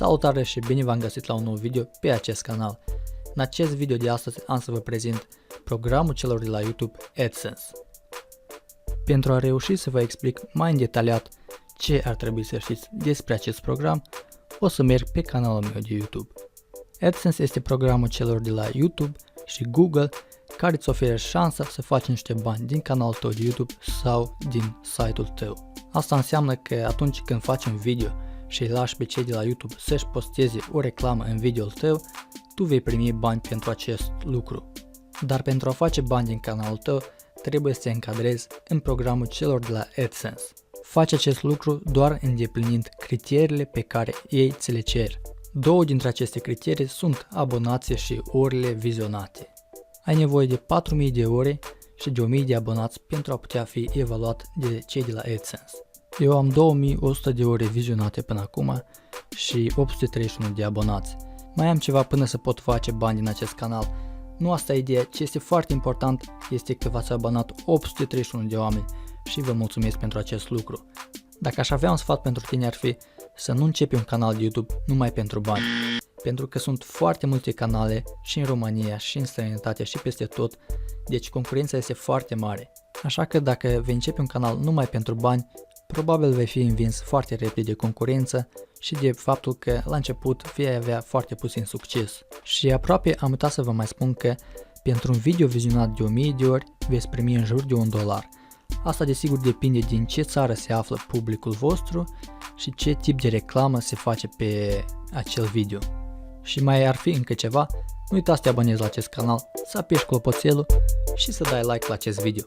Salutare și bine v-am găsit la un nou video pe acest canal. În acest video de astăzi am să vă prezint programul celor de la YouTube AdSense. Pentru a reuși să vă explic mai în detaliat ce ar trebui să știți despre acest program, o să merg pe canalul meu de YouTube. AdSense este programul celor de la YouTube și Google care îți oferă șansa să faci niște bani din canalul tău de YouTube sau din site-ul tău. Asta înseamnă că atunci când faci un video și îi lași pe cei de la YouTube să-și posteze o reclamă în video-ul tău, tu vei primi bani pentru acest lucru. Dar pentru a face bani din canalul tău, trebuie să te încadrezi în programul celor de la AdSense. Faci acest lucru doar îndeplinind criteriile pe care ei ți le cer. Două dintre aceste criterii sunt abonații și orele vizionate. Ai nevoie de 4000 de ore și de 1000 de abonați pentru a putea fi evaluat de cei de la AdSense. Eu am 2100 de ore vizionate până acum și 831 de abonați. Mai am ceva până să pot face bani din acest canal. Nu asta e ideea, ce este foarte important este că v-ați abonat 831 de oameni și vă mulțumesc pentru acest lucru. Dacă aș avea un sfat pentru tine ar fi să nu începi un canal de YouTube numai pentru bani. Pentru că sunt foarte multe canale și în România și în străinătate și peste tot, deci concurența este foarte mare. Așa că dacă vei începe un canal numai pentru bani, probabil vei fi învins foarte repede de concurență și de faptul că la început vei avea foarte puțin succes. Și aproape am uitat să vă mai spun că pentru un video vizionat de 1000 de ori veți primi în jur de $1. Asta desigur depinde din ce țară se află publicul vostru și ce tip de reclamă se face pe acel video. Și mai ar fi încă ceva, nu uita să te abonezi la acest canal, să apeși clopoțelul și să dai like la acest video.